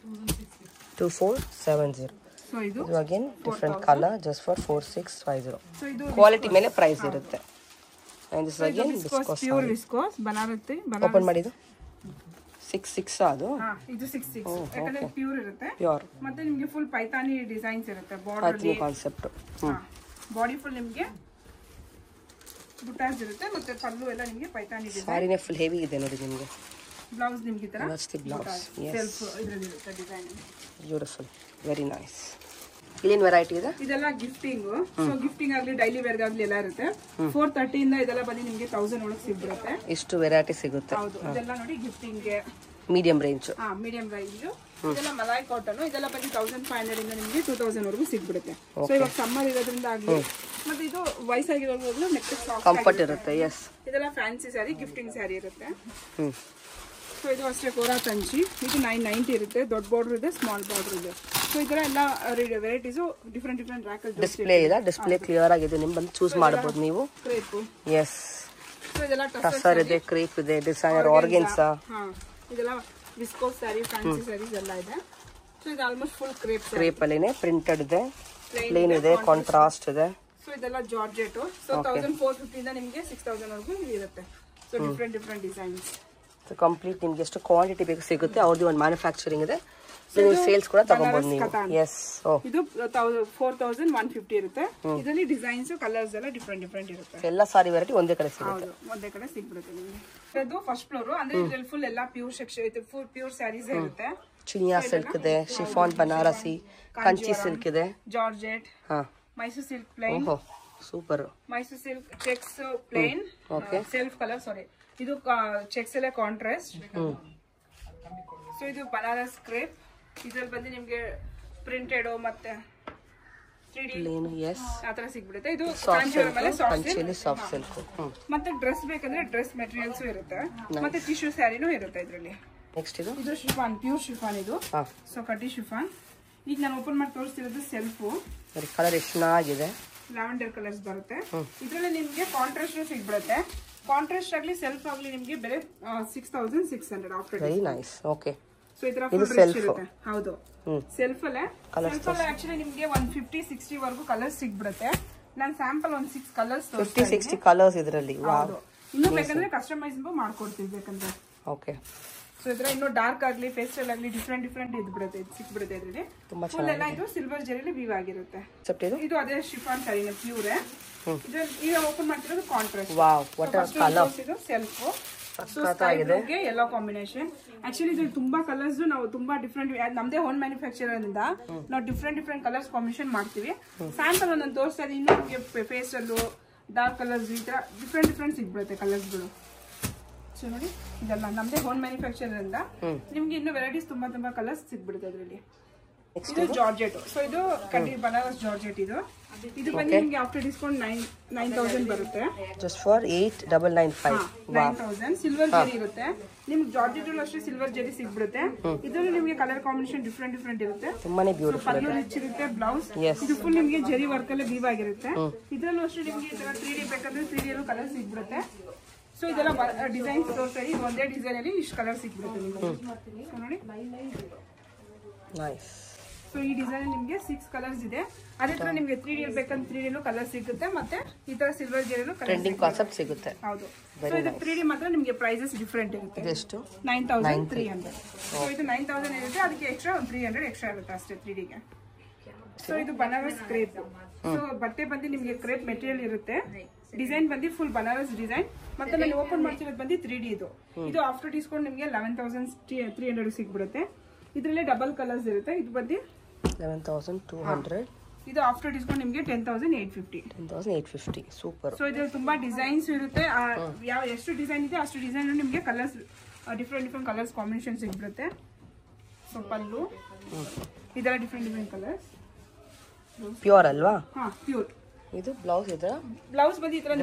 2470. ಸೊ ಇದು again different colour just for 4650. So ಇದು ಕ್ವಾಲಿಟಿ ಮೇಲೆ ಪ್ರೈಸ್ ಇರುತ್ತೆ. And this again viscose pure viscose Banarasi. Open ಮಾಡಿದ್ದು 66 ಅದು. ಇದು 66 ಯಾಕಂದ್ರೆ ಪ್ಯೂರ್ ಇರುತ್ತೆ. ಪ್ಯೂರ್ ಮತ್ತೆ ನಿಮಗೆ ಫುಲ್ ಪೈತಾನಿ ಡಿಸೈನ್ಸ್ ಇರುತ್ತೆ. Border concept. ಬಾಡಿ ಫುಲ್ ನಿಮಗೆ ಬುಟ್ಟಾಸ್ ಇರುತ್ತೆ. ಮತ್ತೆ ಪಲ್ಲು ಎಲ್ಲ ನಿಮಗೆ ಪೈತಾನಿ ಡಿಸೈನ್. ಸಾರಿನೇ ಫುಲ್ ಹೆವಿ ಇದೆ ನೋಡಿ ನಿಮಗೆ. ಬ್ಲೌಸ್ ನಿಮಗೆ ತರ ಬ್ಲೌಸ್ ಸೆಲ್ಫ್ ಇದರಲ್ಲಿ ಇರುತ್ತೆ ಡಿಸೈನ್. Beautiful, very nice. ಇಲ್ಲೇನು ವೆರೈಟಿ ಇದೆ? ಇದೆಲ್ಲ ಗಿಫ್ಟಿಂಗ್. ಸೊ ಗಿಫ್ಟಿಂಗ್ ಆಗಲಿ ಡೈಲಿ ವೇರ್ ಆಗಲಿ ಎಲ್ಲ ಇರುತ್ತೆ. 430 ಇಂದ ಇದೆಲ್ಲ ಬಂದು ನಿಮಗೆ 1000 ಒಳಗೆ ಸಿಗ್ಬಿಡುತ್ತೆ. ಇಷ್ಟು ವೆರೈಟಿ ಸಿಗುತ್ತೆ. ಹೌದು. ಇದೆಲ್ಲ ನೋಡಿ ಗಿಫ್ಟಿಂಗ್ ಗೆ ಮೀಡಿಯಂ ರೇಂಜ್. Medium range. ಇದೆಲ್ಲ ಮಲಾಯ್ ಕಾಟನ್. ಇದೆಲ್ಲ ಬಂದು 1500 ಇಂದ ನಿಮಗೆ 2000 ವರೆಗೂ ಸಿಗ್ಬಿಡುತ್ತೆ. ಸೊ ಇವಾಗ ಸಮ್ಮರ್ ಇರೋದ್ರಿಂದ ಆಗಲಿ ಮತ್ತೆ ಇದು ವಯಸ್ಸಾಗಿರೋರ್ಗೂ ನೆಕ್ಸ್ಟ್ ಕಂಫರ್ಟ್ ಇರುತ್ತೆ. ಎಸ್. ಇದೆಲ್ಲ ಫ್ಯಾನ್ಸಿ ಸ್ಯಾರಿ, ಗಿಫ್ಟಿಂಗ್ ಸ್ಯಾರಿ ಇರುತ್ತೆ. ಸೊ ಇದು ಅಷ್ಟೇ ಕೋರಾ ತಂಚಿ. ಇದು 990 ಇರುತ್ತೆ. ದೊಡ್ಡ ಬಾರ್ಡರ್ ಇದೆ, ಸ್ಮಾಲ್ ಬಾರ್ಡರ್ ಇದೆ. ಸೊ ಈ ತರ ಎಲ್ಲ ವೆರೈಟೀಸ್ ಡಿಫರೆಂಟ್ ರ್ಯಾಕ್ ಡಿಸ್ಪ್ಲೇ ಇದೆ. ಡಿಸ್ಪ್ಲೇ ಕ್ಲಿಯರ್ ಆಗಿದೆ. ನಿಮ್ ಬಂದು ಚೂಸ್ ಮಾಡಬಹುದು ನೀವು. ಕ್ರೇಪ್. ಎಸ್. ಸೊ ಇದೆಲ್ಲ ಟಸರ್ ಇದೆ, ಕ್ರೇಪ್ ಇದೆ, ಡಿಸೈನರ್ ಆರ್ಗೆನ್ಸಾ. ಇದೆಲ್ಲ ವಿಸ್ಕೋಸ್ ಸ್ಯಾರಿ, ಫ್ಯಾನ್ಸಿ ಸ್ಯಾರೀಸ್ ಎಲ್ಲ ಇದೆ. ಸೊ ಇದು ಆಲ್ಮೋಸ್ಟ್ ಫುಲ್ ಕ್ರೇಪ್ ಅಲ್ಲಿನೇ ಪ್ರಿಂಟೆಡ್ ಇದೆ, ಪ್ಲೇನ್ ಇದೆ, ಕಾಂಟ್ರಾಸ್ಟ್ ಇದೆ. ಸೊ ಇದೆಲ್ಲ ಜಾರ್ಜೆಟ್. ಸೊ 1450 ಇಂದ ನಿಮಗೆ 6000 ವರೆಗೂ ಇರುತ್ತೆ. So different designs. ಕಂಪ್ಲೀಟ್ ನಿಮ್ಗೆ ಎಷ್ಟು ಕ್ವಾಂಟಿಟಿ ಬೇಕು ಸಿಗುತ್ತೆ. ಅವ್ರದ್ದು ಒಂದು ಮ್ಯಾನುಫ್ಯಾಕ್ಚರಿಂಗ್ ಇದೆ. ಸೇಲ್ಸ್ ಕೂಡ ತಗೊಬಹುದು ನೀವು. ಎಸ್. ಇದು 4150 ಇರುತ್ತೆ. ಇದರಲ್ಲಿ ಡಿಸೈನ್ಸ್ ಕಲರ್ಸ್ ಎಲ್ಲ ಡಿಫರೆಂಟ್ ಇರುತ್ತೆ. ಎಲ್ಲ ಸಾರಿ ವೆರೈಟಿ ಒಂದೇ ಕಡೆ ಸಿಗುತ್ತೆ. ಒಂದೇ ಕಡೆ ಸಿಗ್ಬಿಡುತ್ತೆ ನಿಮಗೆ. ಇದು ಫಸ್ಟ್ ಫ್ಲೋರ್. ಅಂದ್ರೆ ಇದರಲ್ಲಿ ಫುಲ್ ಎಲ್ಲ ಪ್ಯೂರ್ ಸೆಕ್ಷನ್ ಇದೆ. ಫುಲ್ ಪ್ಯೂರ್ ಸ್ಯಾರೀಸ್ ಇರುತ್ತೆ. ಚಿನಿಯಾ ಸಿಲ್ಕ್ ಇದೆ, ಶಿಫಾನ್ ಬನಾರಸಿ, ಕಂಚಿ ಸಿಲ್ಕ್ ಇದೆ, georgette, Mysore silk plain. Super. Mysore silk checks plain, self colour. Sari, ಇದು ಚೆಕ್ಸ್ ಎಲ್ಲ ಕಾಂಟ್ರಾಸ್ಟ್. ಸೊ ಇದು ಬನಾರಸ್ ಕ್ರೇಪ್. ಇದ್ರಲ್ಲಿ ಬಂದು ನಿಮ್ಗೆ ಪ್ರಿಂಟೆಡ್ ಮತ್ತೆ 3D ಆತರ ಸಿಗ್ಬಿಡುತ್ತೆ. ಇದು ಕಾಂಚೀವರಂ ಮೇಲೆ ಸಾಫ್ಟ್ ಸಿಲ್ಕ್. ಮತ್ತೆ ಡ್ರೆಸ್ ಬೇಕಂದ್ರೆ ಡ್ರೆಸ್ ಮೆಟೀರಿಯಲ್ಸ್ ಇರುತ್ತೆ. ಮತ್ತೆ ಟಿಶ್ಯೂ ಸ್ಯಾರಿನೂ ಇರುತ್ತೆ ಇದರಲ್ಲಿ. ನೆಕ್ಸ್ಟ್ ಇದು ಶಿಫಾನ್, ಪ್ಯೂರ್ ಶಿಫಾನ್ ಇದು. ಸೊ ಕಟಿ ಶಿಫಾನ್. ಈಗ ನಾನು ಓಪನ್ ಮಾಡಿ ತೋರಿಸ್ತಿರೋದು ಸೆಲ್ಫ್. ಕಲರ್ ಎಷ್ಟು ಚೆನ್ನಾಗಿದೆ. ಲ್ಯಾವೆಂಡರ್ ಕಲರ್ಸ್ ಬರುತ್ತೆ. ಇದರಲ್ಲಿ ನಿಮ್ಗೆ ಕಾಂಟ್ರಾಸ್ಟ್ ಸಿಗ್ಬಿಡುತ್ತೆ. ಕಾಂಟ್ರಾಸ್ಟ್ ಆಗ್ಲಿ ಸೆಲ್ಫ್ ಆಗ್ಲಿ ನಿಮ್ಗೆ ಬೆಲೆ 6600 after. Very nice. Okay. So ಇದರ ಫುಲ್ ರಿಚ್ ಇರುತ್ತೆ. ಹೌದು. ಸೆಲ್ಫ್ ಅಲ್ಲೇ ಆಕ್ಚುಲಿ ನಿಮ್ಗೆ 150-60 ವರೆಗೂ ಕಲರ್ಸ್ ಸಿಗ್ಬಿಡುತ್ತೆ. ನಾನು ಸ್ಯಾಂಪಲ್ ಒಂದು 6 ಕಲರ್ಸ್ 50-60 ಕಲರ್ಸ್ ಇದರಲ್ಲಿ. ಹೌದು. ಇನ್ನೂ ಬೇಕಂದ್ರೆ ಕಸ್ಟಮೈಸ್ ಮಾಡ್ಕೊಡ್ತೀವಿ ಬೇಕಂದ್ರೆ. ಓಕೆ. ಸೊ ಇದ್ರ ಇನ್ನೂ ಡಾರ್ಕ್ ಆಗ್ಲಿ ಪೇಸ್ಟಲ್ ಆಗ್ಲಿ ಡಿಫರೆಂಟ್ ಇದ್ಬಿಡುತ್ತೆ, ಸಿಕ್ಬಿಡುತ್ತೆ ಇದ್ರಲ್ಲಿ. ಫುಲ್ ಎಲ್ಲ ಇದು ಸಿಲ್ವರ್ ಜರಿಲಿ ವೀವ್ ಆಗಿರುತ್ತೆ. ಇದು ಅದೇ ಶಿಫಾನ್ ಸ್ಯಾರಿನ ಪ್ಯೂರ್. ಈಗ ಓಪನ್ ಮಾಡ್ತಿರೋದು contrast. Wow, what a colour. ಇದು ಸೆಲ್ಫ್. ಎಲ್ಲೋ ಕಾಂಬಿನೇಷನ್. ಆಕ್ಚುಲಿ ಇದು ತುಂಬಾ ಕಲರ್ಸ್ ನಾವು ತುಂಬಾ ಡಿಫ್ರೆಂಟ್, ನಮ್ದೇ ಹೋಮ್ ಮ್ಯಾನುಫ್ಯಾಕ್ಚರ್ ಇಂದ ನಾವು ಡಿಫ್ರೆಂಟ್ ಕಲರ್ಸ್ ಕಾಂಬಿನೇಷನ್ ಮಾಡ್ತೀವಿ. ಸ್ಯಾಂಪಲ್ ಒಂದೊಂದು ತೋರಿಸ್ತಾ ಇದ್ದೀನಿ. ಇನ್ನೂ ನಿಮಗೆ ಪೇಸ್ಟಲ್ಲು, ಡಾರ್ಕ್ ಕಲರ್ಸ್, ಈ ತರ ಡಿಫ್ರೆಂಟ್ ಸಿಗ್ಬಿಡುತ್ತೆ ಕಲರ್ಸ್ಗಳು. ಸೊ ನೋಡಿ, ಇದೆಲ್ಲ ನಮ್ದೇ ಹೋಮ್ ಮ್ಯಾನುಫ್ಯಾಕ್ಚರ್ ಇಂದ ನಿಮ್ಗೆ ಇನ್ನೂ ವೆರೈಟೀಸ್ ತುಂಬಾ ಕಲರ್ಸ್ ಸಿಗ್ಬಿಡುತ್ತೆ ಅದರಲ್ಲಿ. ಇದು ಜಾರ್ಜೆಟ್. ಸೊ ಇದು ಬನಾರಸ್ ಜಾರ್ಜೆಟ್. ಇದು ಬಂದು ನಿಮಗೆ ಆಫ್ಟರ್ ಡಿಸ್ಕೌಂಟ್ 9000 ಬರುತ್ತೆ. Just for 8995. 9000. ಸಿಲ್ವರ್ ಜರಿ ಇರುತ್ತೆ ನಿಮ್ಗೆ. ಜಾರ್ಜೆಟ್ ಅಲ್ಲೂ ಅಷ್ಟೇ ಸಿಲ್ವರ್ ಜರಿ ಸಿಗ್ಬಿಡುತ್ತೆ. ಇದರಲ್ಲಿ ನಿಮಗೆ ಕಲರ್ ಕಾಂಬಿನೇಷನ್ ಡಿಫರೆಂಟ್ ಇರುತ್ತೆ. ತುಂಬಾನೇ ಬ್ಯೂಟಿಫುಲ್. ಪಲ್ಲು ರಿಚ್ ಇರುತ್ತೆ. ಬ್ಲೌಸ್ ಇದು ಫುಲ್ ನಿಮಗೆ ಜರಿ ವರ್ಕ್ ಅಲ್ಲೇ ವೀವ್ ಆಗಿರುತ್ತೆ. ಇದರಲ್ಲೂ ಅಷ್ಟೇ ನಿಮಗೆ 3D ಬೇಕಂದ್ರೆ 3D ಅಲ್ಲೂ ಕಲರ್ ಸಿಗ್ಬಿಡುತ್ತೆ. ಸೊ ಇದೆಲ್ಲ ಡಿಸೈನ್ಸ್ ತೋರಿಸ್ತಾರೆ. ಇದು ಒಂದೇ ಡಿಸೈನ್ ಅಲ್ಲಿ ಇಷ್ಟು ಕಲರ್ ಸಿಗ್ಬಿಡುತ್ತೆ ನಿಮಗೆ. ನೋಡಿ, ನೈಸ್. ಸೊ ಈ ಡಿಸೈನ್ ನಿಮಗೆ 6 ಕಲರ್ಸ್ ಇದೆ. ಅದೇ ತರ ನಿಮಗೆ 3D ಬೇಕಂದ್ರೆ 3D ಅಲ್ಲೂ ಕಲರ್ ಸಿಗುತ್ತೆ. ಮತ್ತೆ ಈ ತರ ಸಿಲ್ವರ್ ಜೆಲ್ಲೂ ಟ್ರೆಂಡಿಂಗ್ ಕಾನ್ಸೆಪ್ಟ್ ಸಿಗುತ್ತೆ. ಹೌದು. ಸೊ ಇದು 3D ಮಾತ್ರ ನಿಮಗೆ ಪ್ರೈಸಸ್ ಡಿಫರೆಂಟ್ ಇರುತ್ತೆ. ಎಷ್ಟು? 9300. ಸೊ ಇದು 9000 ಇರುತ್ತೆ. ಅದಕ್ಕೆ ಎಕ್ಸ್ಟ್ರಾ 300 ಎಕ್ಸ್ಟ್ರಾ ಇರುತ್ತೆ ಅಷ್ಟೇ 3D ಗೆ. ಸೊ ಇದು ಬನಾರಸ್ ಕ್ರೇಪ್. ಸೊ ಬಟ್ಟೆ ಬಂದು ನಿಮಗೆ ಕ್ರೇಪ್ ಮೆಟೀರಿಯಲ್ ಇರುತ್ತೆ. ಡಿಸೈನ್ ಬಂದು ಫುಲ್ ಬನಾರಸ್ ಡಿಸೈನ್. ಮತ್ತೆ ನಾನು ಓಪನ್ ಮಾಡ್ತಿರೋದು ಬಂದು 3D. ಇದು ಆಫ್ಟರ್ ಡಿಸ್ಕೌಂಟ್ ನಿಮಗೆ 11300 ಸಿಗ್ಬಿಡುತ್ತೆ. ಇದರಲ್ಲೇ ಡಬಲ್ ಕಲರ್ಸ್ ಇರುತ್ತೆ. ಇದು ಬಂದು 11200. ಇದು ಆಫ್ಟರ್ ಡಿಸ್ಕೌಂಟ್ ನಿಮಗೆ 10,850. 10,850 ಸೂಪರ್. ಸೊ ಇದ್ರಲ್ಲಿ ತುಂಬಾ ಡಿಸೈನ್ಸ್ ಇರುತ್ತೆ. ಯಾವ ಎಷ್ಟು ಡಿಸೈನ್ ಇದೆ ಅಷ್ಟು ಡಿಸೈನ್ ನಿಮಗೆ ಕಲರ್ಸ್ ಡಿಫ್ರೆಂಟ್ ಕಲರ್ಸ್ ಕಾಂಬಿನೇಷನ್ ಸಿಗ್ಬಿಡುತ್ತೆ. ಸೊ ಪಲ್ಲು ಇದರ ಡಿಫ್ರೆಂಟ್ ಕಲರ್ಸ್. ಪ್ಯೂರ್ ಅಲ್ವಾ? ಹಾ ಪ್ಯೂರ್. ಇದು ಬ್ಲೌಸ್ ಇದರ ಬ್ಲೌಸ್ ಬಂದು ಈ ತರ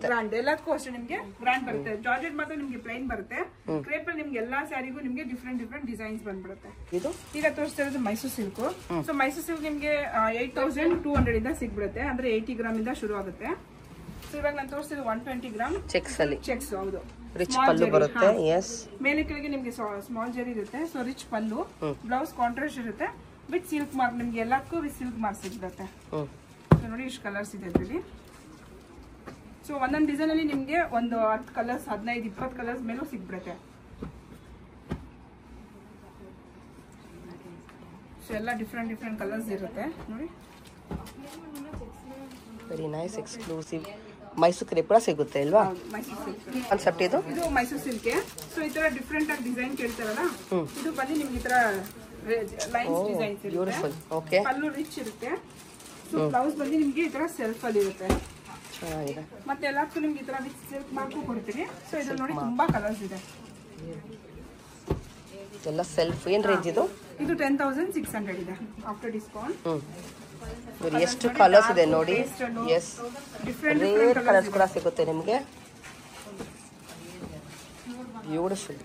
ಬ್ರಾಂಡ್ ಎಲ್ಲದಕ್ಕೂ ಅಷ್ಟೇ ನಿಮಗೆ ಬ್ರಾಂಡ್ ಬರುತ್ತೆ. ಜಾರ್ಜೆಟ್ ಮಾತ್ರ ನಿಮಗೆ ಪ್ಲೈನ್ ಬರುತ್ತೆ. ಕ್ರೇಪ್ ಅಲ್ಲಿ ನಿಮ್ಗೆ ಎಲ್ಲಾ ಸ್ಯಾರಿಗೂ ನಿಮಗೆ ಡಿಫ್ರೆಂಟ್ ಡಿಸೈನ್ಸ್ ಬಂದ್ಬಿಡುತ್ತೆ. ಇದು ಈಗ ತೋರಿಸ್ತಾ ಇರೋದು Mysuru silk. So Mysuru silk ನಿಮಗೆ 8,200 ಇಂದ ಸಿಗ್ಬಿಡುತ್ತೆ. ಅಂದ್ರೆ 80 ಗ್ರಾಮ್ ಇಂದ ಶುರು ಆಗುತ್ತೆ. ಸೊ ಇವಾಗ ನಾನು ತೋರಿಸ್ತಿದ್ದು 120 ಗ್ರಾಮ್ ಚೆಕ್ಸ್ ಅಲ್ಲಿ. ಚೆಕ್ಸ್ ಹೌದು. ರಿಚ್ ಪಲ್ಲು ಬರುತ್ತೆ. ಎಸ್, ಮೇಲೆ ಕೆಳಗೆ ನಿಮಗೆ ಸ್ಮಾಲ್ ಜರಿ ಇರುತ್ತೆ. ಸೊ ರಿಚ್ ಪಲ್ಲು, ಬ್ಲೌಸ್ ಕಾಂಟ್ರಾಸ್ಟ್ ಇರುತ್ತೆ ವಿತ್ ಸಿಲ್ಕ್ ಮಾರ್ಕ್. ನಿಮ್ಗೆ ಎಲ್ಲಕ್ಕೂ ವಿತ್ ಸಿಲ್ಕ್ ಮಾರ್ಕ್ ಸಿಗುತ್ತೆ. ನೋಡಿ ಇಷ್ಟು ಕಲರ್ಸ್ ಇದೆ ಇದರಲ್ಲಿ. ಸೊ ಒಂದೊಂದು ಡಿಸೈನ್ ಅಲ್ಲಿ ನಿಮ್ಗೆ ಒಂದು 10 ಕಲರ್ಸ್ 15-20 ಕಲರ್ಸ್ ಮೇಲೂ ಸಿಗ್ಬಿಡುತ್ತೆ. ಸೊ ಎಲ್ಲ ಡಿಫ್ರೆಂಟ್ ಕಲರ್ಸ್ ಇರುತ್ತೆ ನೋಡಿ. Very nice exclusive. Mysuru crepe ಕೂಡ ಸಿಗುತ್ತೆ ಅಲ್ವಾ? ಮೈಸೂರು ಸಿಲ್ಕ್ ಕಾನ್ಸೆಪ್ಟ್ ಇದು ಮೈಸೂರು ಸಿಲ್ಕ್. ಸೊ ಈ ತರ ಡಿಫ್ರೆಂಟ್ ಆಗಿ ಡಿಸೈನ್ ಕೇಳ್ತಾರಲ್ಲ, ಇದು ಬಂದು ನಿಮ್ಗೆ ಈ ತರ ಲೈನ್ಸ್ ಡಿಸೈನ್ಸ್ ಇರುತ್ತೆ. ಓಕೆ, ಪಲ್ಲು ರಿಚ್ ಇರುತ್ತೆ. ಸೊ ಬ್ಲೌಸ್ ಬಂದು ನಿಮ್ಗೆ ಈ ತರ ಸೆಲ್ಫ್ ಅಲ್ಲಿ ಇರುತ್ತೆ. ಚೆನ್ನಾಗಿದೆ. ಮತ್ತೆ ಎಲ್ಲಕ್ಕೂ ನಿಮ್ಗೆ ಈ ತರ ವಿತ್ ಸಿಲ್ಕ್ ಮಾರ್ಕು ಕೊಡ್ತೀನಿ. ಸೊ ಇದ್ರಲ್ಲಿ ನೋಡಿ ತುಂಬಾ ಕಲರ್ಸ್ ಇದೆ. ಎಲ್ಲ ಸೆಲ್ಫ್. ಏನ್ ರೇಂಜ್ ಇದು? ಇದು 10,600 ಇದೆ ಆಫ್ಟರ್ ಡಿಸ್ಕೌಂಟ್. ಎಷ್ಟು ಕಲರ್ಸ್ ಇದೆ ನೋಡಿ. ಎಸ್, ಡಿಫ್ರೆಂಟ್ ಕಲರ್ಸ್ ಕೂಡ ಸಿಗುತ್ತೆ ನಿಮಗೆ. ಬ್ಯೂಟಿಫುಲ್.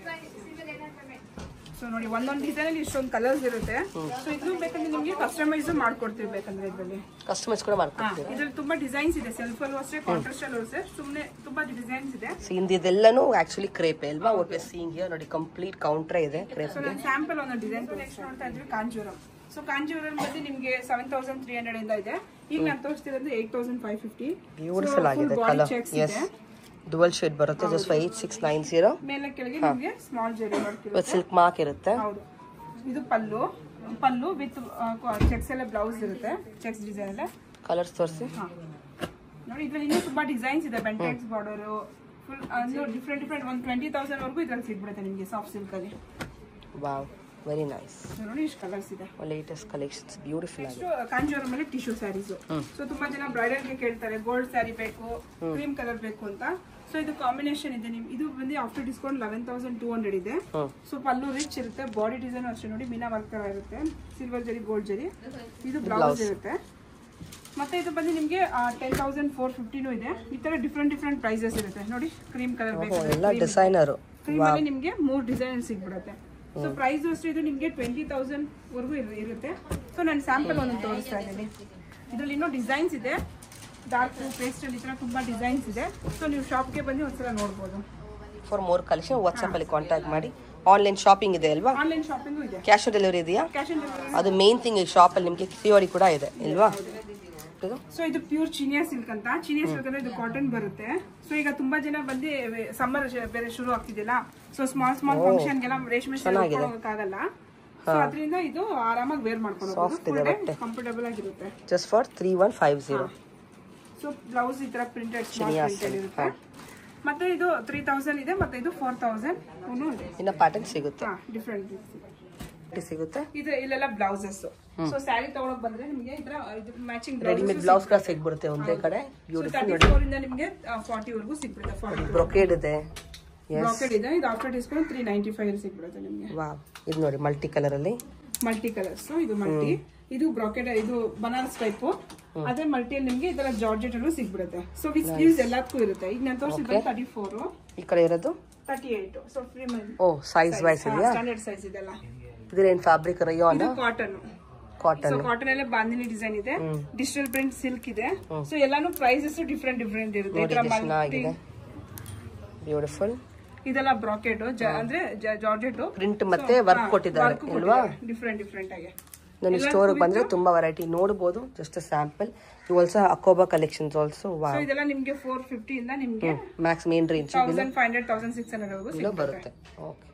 ಸೊ ನೋಡಿ ಒಂದೊಂದು ಡಿಸೈನ್ ಅಲ್ಲಿ ಇಷ್ಟೊಂದು ಕಲರ್ಸ್ ಇರುತ್ತೆ. ಸೊ ಇದು ಬೇಕಂದ್ರೆ ನಿಮಗೆ ಕಸ್ಟಮೈಸ್ ಮಾಡ್ಕೊಡ್ತೀವಿ. ಬೇಕಂದ್ರೆ ಇದರಲ್ಲಿ ಕಸ್ಟಮೈಸ್ ಕೂಡ ಮಾಡ್ಕೊಡ್ತೀವಿ. ಇದ್ರಲ್ಲಿ ತುಂಬಾ ಡಿಸೈನ್ಸ್ ಇದೆ. ಸೆಲ್ಫ್ ಅಲ್ಲೂ ಅಷ್ಟೇ, ಕಾಂಟ್ರಾಸ್ಟ್ ಅಲ್ಲೂ ಅಷ್ಟೇ, ಸುಮ್ಮನೆ ತುಂಬಾ ಡಿಸೈನ್ಸ್ ಇದೆ. ಇದೆಲ್ಲನೂ ಆಕ್ಚುಲಿ ಕ್ರೇಪ್ ಅಲ್ವಾ? ವಾಟ್ ವಿ ಸೀಯಿಂಗ್ ಹಿಯರ್ ನೋಡಿ, ಕಂಪ್ಲೀಟ್ ಕೌಂಟರ್ ಇದೆ ಕ್ರೇಪ್. ಸೊ ನಾನು ಸ್ಯಾಂಪಲ್ ಒಂದು ಡಿಸೈನ್ ನೆಕ್ಸ್ಟ್ ನೋಡ್ತಾ ಇದ್ವಿ ಕಾಂಜೂರಂ. ಸೊ ಕಾಂಜೂರಂ ಬಂದು ನಿಮಗೆ 7,300 ಇಂದ ಇದೆ. ಈಗ ನಾನು ತೋರಿಸ್ತಿರೋದು 8,550. ಬ್ಯೂಟಿಫುಲ್ ಆಗಿದೆ ಕಲರ್. ಎಸ್, ಡುವಲ್ ಶೇಡ್ ಬರುತ್ತೆ. ಜಸ್ಟ್ 8690. ಮೇಲೆ ಕೆಳಗೆ ನಿಮಗೆ ಸ್ಮಾಲ್ ಜರಿ ವಿತ್ ಸಿಲ್ಕ್ ಮಾರ್ಕ್ ಇರುತ್ತೆ. ಹೌದು. ಇದು ಪಲ್ಲು ವಿತ್ ಚೆಕ್ಸ್ ಎಲ್ಲ ಬ್ಲೌಸ್ ಇರುತ್ತೆ. ಚೆಕ್ಸ್ ಡಿಸೈನ್ ಎಲ್ಲ ಕಲರ್ಸ್ ತೋರಿಸಿ. ನೋಡಿ ಇದ್ರಲ್ಲಿ ಇನ್ನೂ ತುಂಬಾ ಡಿಸೈನ್ಸ್ ಇದೆ. ಬೆಂಟೆಕ್ಸ್ ಬಾರ್ಡರ್ ಫುಲ್ ಡಿಫ್ರೆಂಟ್ ಒಂದು 20,000 ವರೆಗೂ ಇದ್ರಲ್ಲಿ ಸಿಗ್ಬಿಡುತ್ತೆ ನಿಮಗೆ ಸಾಫ್ಟ್ ಸಿಲ್ಕ್ ಅಲ್ಲಿ. Wow, very nice. ನೋಡಿ ಇಷ್ಟು ಕಲರ್ಸ್ ಇದೆ. ಲೇಟೆಸ್ಟ್ ಕಲೆಕ್ಷನ್ಸ್ ಬ್ಯೂಟಿಫುಲ್ ಆಗಿದೆ. ಕಾಂಜೂರಂ ಮೇಲೆ ಟಿಶ್ಯೂ ಸ್ಯಾರೀಸ್. ಸೊ ತುಂಬಾ ಜನ ಬ್ರೈಡಲ್ ಗೆ ಕೇಳ್ತಾರೆ ಗೋಲ್ಡ್ ಸ್ಯಾರಿ ಬೇಕು, ಕ್ರೀಮ್ ಕಲರ್ ಬೇಕು ಅಂತ. ಸೊ ಇದು ಕಾಂಬಿನೇಷನ್ ಇದೆ. ನಿಮ್ ಇದು ಬಂದು ಆಫ್ಟರ್ ಡಿಸ್ಕೌಂಟ್ 11,200 ಇದೆ. ಸೊ ಪಲ್ಲು ರಿಚ್ ಇರುತ್ತೆ. ಬಾಡಿ ಡಿಸೈನ್ ಅಷ್ಟೇ ನೋಡಿ, ಮೀನಾ ವರ್ಕ್ ತರ ಇರುತ್ತೆ. ಸಿಲ್ವರ್ ಜರಿ, ಗೋಲ್ಡ್ ಜರಿ. ಇದು ಬ್ಲೌಸ್ ಇರುತ್ತೆ. ಮತ್ತೆ ಇದು ಬಂದು ನಿಮ್ಗೆ 10,450 ಇದೆ. ಈ ತರ ಡಿಫ್ರೆಂಟ್ ಪ್ರೈಸಸ್ ಇರುತ್ತೆ ನೋಡಿ. ಕ್ರೀಮ್ ಕಲರ್ ಬೇಕು, ಎಲ್ಲ ಡಿಸೈನರ್. ಕ್ರೀಮ್ ಅಲ್ಲಿ ನಿಮ್ಗೆ 3 ಡಿಸೈನ್ ಸಿಗ್ಬಿಡುತ್ತೆ. ಸೊ ಪ್ರೈಸ್ ಅಷ್ಟೇ ಇದು ನಿಮ್ಗೆ 20,000 ವರೆಗೂ ಇರುತ್ತೆ. ಸೊ ನಾನು ಸ್ಯಾಂಪಲ್ ಒಂದೊಂದು ತೋರಿಸ್ತಾ ಇದ್ದೀನಿ. ಇದ್ರಲ್ಲಿ ಇನ್ನೂ ಡಿಸೈನ್ಸ್ ಇದೆ. ಡಾರ್ಕ್ ಪೇಸ್ಟ್ ಅಲ್ಲಿ ಈ ತರ ತುಂಬಾ ಡಿಸೈನ್ಸ್ ಇದೆ. ಸೊ ನೀವು ಶಾಪ್ಗೆ ಬಂದು ಒಂದ್ಸಲ ನೋಡ್ಬೋದು. ಫಾರ್ ಮೋರ್ ಕಲೆಕ್ಷನ್ ವಾಟ್ಸ್ಆಪ್ ಅಲ್ಲಿ ಕಾಂಟ್ಯಾಕ್ಟ್ ಮಾಡಿ. ಆನ್ಲೈನ್ ಶಾಪಿಂಗ್ ಇದೆ ಅಲ್ವಾ? ಆನ್ಲೈನ್ ಶಾಪಿಂಗು ಇದೆ. ಕ್ಯಾಶ್ ಆನ್ ಡೆಲಿವರಿ ಇದೆಯಾ? ಕ್ಯಾಶ್ ಆನ್ ಡೆಲಿವರಿ ಅದು ಮೇನ್ ಥಿಂಗ್. ಈ ಶಾಪ್ ಅಲ್ಲಿ ನಿಮಗೆ COD ಕೂಡ ಇದೆ ಅಲ್ವಾ? ಸೊ ಇದು ಪ್ಯೂರ್ ಚಿನಿಯಾ ಸಿಲ್ಕ್ ಅಂತ. ಚಿನಿಯಾ ಸಿಲ್ಕ್ ಅಂದ್ರೆ ಇದು ಕಾಟನ್ ಬರುತ್ತೆ. ಸೊ ಈಗ ತುಂಬಾ ಜನ ಬಂದು ಸಮ್ಮರ್ ಬೇರೆ ಶುರು ಆಗ್ತಿದೆಯಲ್ಲ, ಸೊ ಸ್ಮಾಲ್ ಫಂಕ್ಷನ್ ಗೆಲ್ಲ ರೇಷ್ಮೆ ಹೋಗಕ್ಕಾಗಲ್ಲ. ಸೊ ಅದರಿಂದ ಇದು ಆರಾಮಾಗಿ ವೇರ್ ಮಾಡ್ಕೊಂಡು ಕಂಫರ್ಟಬಲ್ ಆಗಿರುತ್ತೆ. Just for 3150. ಸೊ ಬ್ಲೌಸ್ ಈ ತರ ಪ್ರಿಂಟೆಡ್ ಇರುತ್ತೆ. ಮತ್ತೆ ಇದು 3,000 ಇದೆ. ಮತ್ತೆ ಇದು 4,000 ಇದೆ. ಇನ್ನ ಪ್ಯಾಟರ್ನ್ ಸಿಗುತ್ತೆ. ಡಿಫ್ರೆಂಟ್ ಸಿಗುತ್ತೆ. ಇದು ಇಲ್ಲೆಲ್ಲ ಬ್ಲೌಸಸ್. ಸೊ ಸ್ಯಾರಿ ತಗೊಳಕ್ ಬಂದ್ರೆ ನಿಮಗೆ ಈ ತರ ಮ್ಯಾಚಿಂಗ್ ರೆಡಿಮೇಡ್ ಬ್ಲೌಸ್ ಕೂಡ ಸಿಗ್ಬಿಡುತ್ತೆ ಒಂದೇ ಕಡೆ. ಬ್ಯೂಟಿಫುಲ್. 34 ಇಂದ ನಿಮಗೆ 40 ವರೆಗೂ ಸಿಗ್ಬಿಡುತ್ತೆ. 40 ಬ್ರೊಕೇಡ್ ಇದೆ. ಬ್ರೊಕೇಡ್ ಇದೆ. ಇದು ಆಫ್ಟರ್ ಡಿಸ್ಕೌಂಟ್ 395 ಸಿಗ್ಬಿಡುತ್ತೆ ನಿಮಗೆ. ವಾವ್, ಇದು ನೋಡಿ ಮಲ್ಟಿ ಕಲರ್ ಅಲ್ಲಿ. Multi colours. ಇದು ಮಲ್ಟಿ, ಇದು ಬ್ರೊಕೇಡ್, ಇದು ಬನಾರಸ್ ಟೈಪ್. ಅದೇ ಮಲ್ಟಿಯಲ್ಲಿ ನಿಮಗೆ ಇದರ ಜಾರ್ಜೆಟ್ ಅಲ್ಲೂ ಸಿಗ್ಬಿಡುತ್ತೆ. ಸೊ ವಿತ್ ಸ್ಲೀವ್ಸ್ ಎಲ್ಲದಕ್ಕೂ ಇರುತ್ತೆ. ಈಗ ನಾನು ತೋರಿಸಿದ್ರೆ 34. ಈ ಕಡೆ ಇರೋದು 38. So free money. Oh, size wise ಇದೆಯಾ? ಸ್ಟ್ಯಾಂಡರ್ಡ್ ಸೈಜ್ ಇದೆಲ್ಲ. ಇದೇನ್ fabric? Rayon, cotton. Cotton. So cotton ಅಲ್ಲೇ ಬಾಂದಿನಿ ಡಿಸೈನ್ ಇದೆ. ಡಿಜಿಟಲ್ ಪ್ರಿಂಟ್ ಸಿಲ್ಕ್ ಇದೆ. ಸೊ ಎಲ್ಲಾನು ಪ್ರೈಸಸ್ ಡಿಫ್ರೆಂಟ್ ಇರುತ್ತೆ. ಈ ತರ ಮಲ್ಟಿ ಬ್ಯೂಟಿಫುಲ್. ಇದೆಲ್ಲ ಬ್ರಾಕೆಟ್ ಅಂದ್ರೆ ಜಾರ್ಜೆಟ್ ಪ್ರಿಂಟ್ ಮತ್ತೆ ವರ್ಕ್ ಕೊಟ್ಟಿದ್ದಾರೆ ಅಲ್ವಾ? ಡಿಫ್ರೆಂಟ್ ಆಗಿ. ನಾನು ಸ್ಟೋರ್ ಬಂದ್ರೆ ತುಂಬಾ ವೆರೈಟಿ ನೋಡಬಹುದು. Just sample. ಯು ಆಲ್ಸೋ ಅಕೋಬಾ ಕಲೆಕ್ಷನ್ಸ್ ಆಲ್ಸೋ. ಸೊ ಇದೆಲ್ಲ ನಿಮಗೆ 450 ಇಂದ ನಿಮಗೆ ಮ್ಯಾಕ್ಸ್ ಮೇನ್ ರೇಂಜ್ 1,500 1,600 ವರೆಗೂ ಬರುತ್ತೆ. ಓಕೆ.